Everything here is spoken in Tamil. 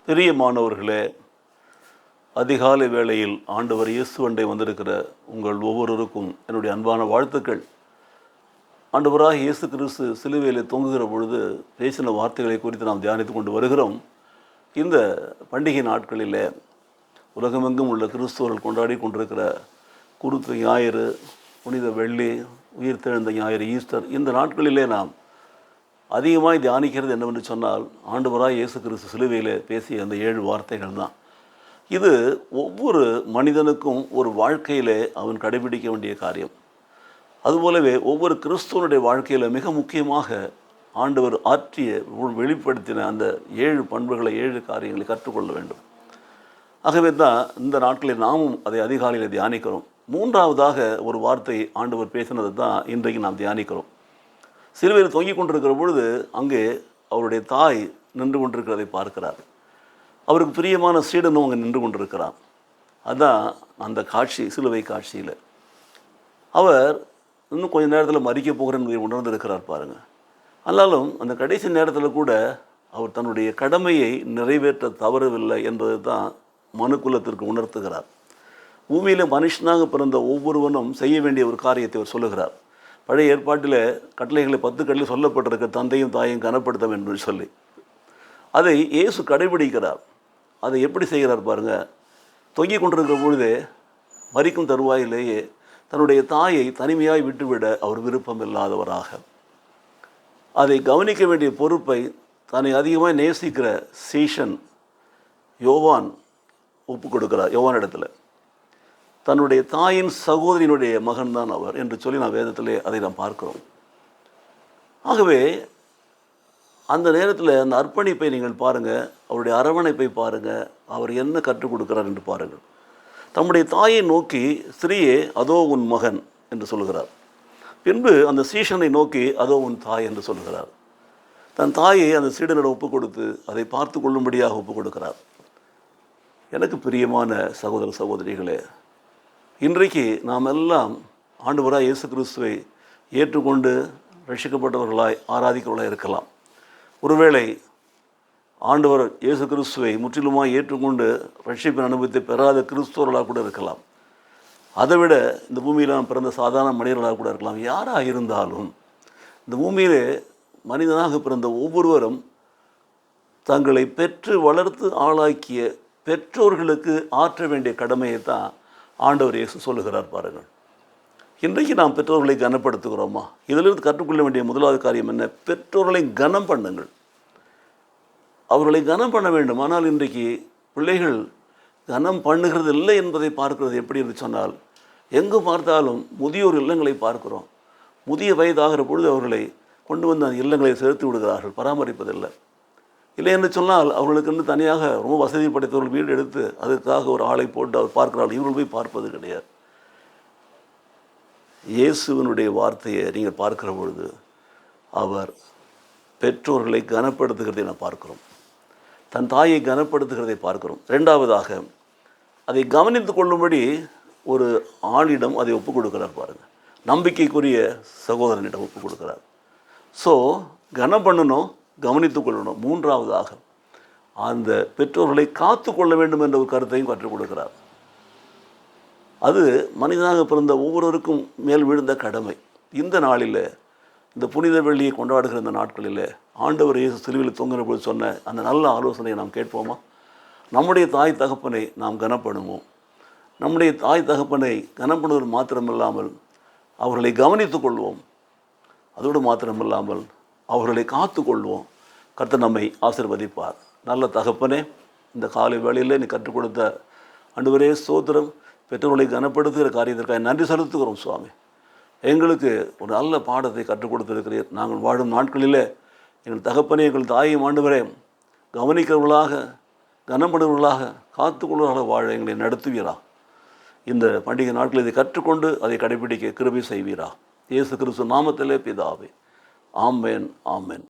பிரியமானவர்களே, அதிகாலை வேளையில் ஆண்டவர் இயேசுவண்டை வந்திருக்கிற உங்கள் ஒவ்வொருவருக்கும் என்னுடைய அன்பான வாழ்த்துக்கள். ஆண்டவராக இயேசு கிறிஸ்து சிலுவையிலே தொங்குகிற பொழுது பேசின வார்த்தைகளை குறித்து நாம் தியானித்து கொண்டு வருகிறோம். இந்த பண்டிகை நாட்களிலே உலகமெங்கும் உள்ள கிறிஸ்துவர்கள் கொண்டாடி கொண்டிருக்கிற குருத்து ஞாயிறு, புனித வெள்ளி, உயிர்த்தெழுந்த ஞாயிறு, ஈஸ்டர், இந்த நாட்களிலே நாம் அதிகமாக தியானிக்கிறது என்னவென்று சொன்னால், ஆண்டவராக இயேசு கிறிஸ்து சிலுவையில் பேசிய அந்த 7 வார்த்தைகள் தான். இது ஒவ்வொரு மனிதனுக்கும் ஒரு வாழ்க்கையிலே அவன் கடைபிடிக்க வேண்டிய காரியம். அதுபோலவே ஒவ்வொரு கிறிஸ்துவனுடைய வாழ்க்கையில் மிக முக்கியமாக ஆண்டவர் வெளிப்படுத்தின அந்த 7 பண்புகளை, 7 காரியங்களை கற்றுக்கொள்ள வேண்டும். ஆகவே தான் இந்த நாட்களில் நாமும் அதை அதிகாலையில் தியானிக்கிறோம். 3வதாக ஒரு வார்த்தை ஆண்டவர் பேசினது தான் இன்றைக்கு நாம் தியானிக்கிறோம். சிலுவையில் தொங்கிக் கொண்டிருக்கிற பொழுது அங்கே அவருடைய தாய் நின்று கொண்டிருக்கிறதை பார்க்கிறார். அவருக்கு பிரியமான சீடனும் அங்கே நின்று கொண்டிருக்கிறான். அதுதான் அந்த காட்சி, சிலுவை காட்சியில். அவர் இன்னும் கொஞ்சம் நேரத்தில் மறிக்க போகிறேன் என்பதை உணர்ந்திருக்கிறார் பாருங்கள். ஆனாலும் அந்த கடைசி நேரத்தில் கூட அவர் தன்னுடைய கடமையை நிறைவேற்ற தவறவில்லை என்பது தான் மனுக்குலத்திற்கு உணர்த்துகிறார். பூமியில் மனுஷனாக பிறந்த ஒவ்வொருவனும் செய்ய வேண்டிய ஒரு காரியத்தை அவர் சொல்லுகிறார். பழைய ஏற்பாட்டில் கட்டளைகளை 10 கட்டளை சொல்லப்பட்டிருக்க, தந்தையும் தாயும் கனப்படுத்த வேண்டும் என்று சொல்லி அதை இயேசு கடைபிடிக்கிறார். அதை எப்படி செய்கிறார் பாருங்கள். தொங்கிக் கொண்டிருக்கிற பொழுதே மரிக்கும் தருவாயிலேயே தன்னுடைய தாயை தனிமையாய் விட்டுவிட அவர் விருப்பம் இல்லாதவராக, அதை கவனிக்க வேண்டிய பொறுப்பை தன்னை அதிகமாக நேசிக்கிற சீஷன் யோவான் ஒப்பு கொடுக்கிறார். யோவான் இடத்துல தன்னுடைய தாயின் சகோதரியினுடைய மகன்தான் அவர் என்று சொல்லி நான் வேதத்திலே அதை நாம் பார்க்கிறோம். ஆகவே அந்த நேரத்தில் அந்த அர்ப்பணிப்பை நீங்கள் பாருங்கள், அவருடைய அரவணைப்பை பாருங்கள், அவர் என்ன கற்றுக் கொடுக்கிறார் என்று பாருங்கள். தம்முடைய தாயை நோக்கி, ஸ்திரீயே அதோ உன் மகன் என்று சொல்லுகிறார். பின்பு அந்த சீஷனை நோக்கி, அதோ உன் தாய் என்று சொல்லுகிறார். தன் தாயை அந்த சீடனிடம் ஒப்புக் கொடுத்து அதை பார்த்து கொள்ளும்படியாக ஒப்புக் கொடுக்கிறார். எனக்கு பிரியமான சகோதர சகோதரிகளே, இன்றைக்கு நாம் எல்லாம் ஆண்டவராக இயேசு கிறிஸ்துவை ஏற்றுக்கொண்டு ரட்சிக்கப்பட்டவர்களாய் ஆராதிக்கிறவர்களாக இருக்கலாம். ஒருவேளை ஆண்டவர் இயேசு கிறிஸ்துவை முற்றிலுமாக ஏற்றுக்கொண்டு ரட்சிப்பின் அனுபவத்தை பெறாத கிறிஸ்துவர்களாக கூட இருக்கலாம். அதைவிட இந்த பூமியில் நாம் பிறந்த சாதாரண மனிதர்களாக கூட இருக்கலாம். யாராக இருந்தாலும் இந்த பூமியிலே மனிதனாக பிறந்த ஒவ்வொருவரும் தங்களை பெற்று வளர்த்து ஆளாக்கிய பெற்றோர்களுக்கு ஆற்ற வேண்டிய கடமையை தான் ஆண்டவர் இயேசு சொல்லுகிறார் பாருங்கள். இன்றைக்கு நாம் பெற்றோர்களை கனப்படுத்துகிறோமா? இதிலிருந்து கற்றுக்கொள்ள வேண்டிய முதலாவது காரியம் என்ன? பெற்றோர்களை கனம் பண்ணுங்கள். அவர்களை கனம் பண்ண வேண்டும். ஆனால் இன்றைக்கு பிள்ளைகள் கனம் பண்ணுகிறது இல்லை என்பதை பார்க்கிறது எப்படி என்று சொன்னால், எங்கு பார்த்தாலும் முதியோர் இல்லங்களை பார்க்கிறோம். முதிய வயதாகிற பொழுது அவர்களை கொண்டு வந்து அந்த இல்லங்களை சேர்த்து விடுகிறார்கள், பராமரிப்பதில்லை. இல்லை என்று சொன்னால் அவர்களுக்கு தனியாக ரொம்ப வசதி படைத்தவர்கள் வீடு எடுத்து அதுக்காக ஒரு ஆளை போட்டு அவர் பார்க்கிறார்கள். இவர்கள் போய் பார்ப்பது கிடையாது. இயேசுவினுடைய வார்த்தையை நீங்கள் பார்க்கிற பொழுது அவர் பெற்றோர்களை கனப்படுத்துகிறதை நான் பார்க்கிறோம். தன் தாயை கனப்படுத்துகிறதை பார்க்கிறோம். 2வதாக அதை கவனித்து கொள்ளும்படி ஒரு ஆளிடம் அதை ஒப்புக் கொடுக்கிறார் பாருங்கள். நம்பிக்கைக்குரிய சகோதரனிடம் ஒப்புக் கொடுக்கிறார். ஸோ கனம் பண்ணணும், கவனித்து கொள்ளணும். 3வதாக அந்த பெற்றோர்களை காத்து கொள்ள வேண்டும் என்ற ஒரு கருத்தையும் கற்றுக் கொடுக்கிறார். அது மனிதனாக பிறந்த ஒவ்வொருவருக்கும் மேல் விழுந்த கடமை. இந்த நாளில், இந்த புனித வெள்ளியை கொண்டாடுகிற இந்த நாட்களில் ஆண்டவர் இயேசு சிலுவையில் தொங்கின போது சொன்ன அந்த நல்ல ஆலோசனையை நாம் கேட்போமா? நம்முடைய தாய் தகப்பனை நாம் கனப்படுவோம். நம்முடைய தாய் தகப்பனை கனப்படுவது மாத்திரமில்லாமல் அவர்களை கவனித்து கொள்வோம். அதோடு மாத்திரமில்லாமல் அவர்களை காத்து கொள்வோம். கர்த்தர் நம்மை ஆசீர்வதிப்பார். நல்ல தகப்பனே, இந்த காலை வேளையில் நீ கற்றுக் கொடுத்த ஆண்டவரே ஸ்தோத்திரம். பெற்றோர்களை கனப்படுத்துகிற காரியத்திற்காக நன்றி செலுத்துகிறோம் சுவாமி. எங்களுக்கு ஒரு நல்ல பாடத்தை கற்றுக் கொடுத்திருக்கிறீர். நாங்கள் வாழும் நாட்களில் எங்கள் தகப்பனே, எங்கள் தாயும் ஆண்டவரே கவனிக்கிறவர்களாக, கனப்படுவர்களாக, காத்துக்கொள்வர்களாக வாழ எங்களை நடத்துவீரா. இந்த பண்டிகை நாட்களில் இதை கற்றுக்கொண்டு அதை கடைபிடிக்க கிருபை செய்வீரா. இயேசு கிறிஸ்து நாமத்திலே பிதாவே. ஆமென், ஆமென்.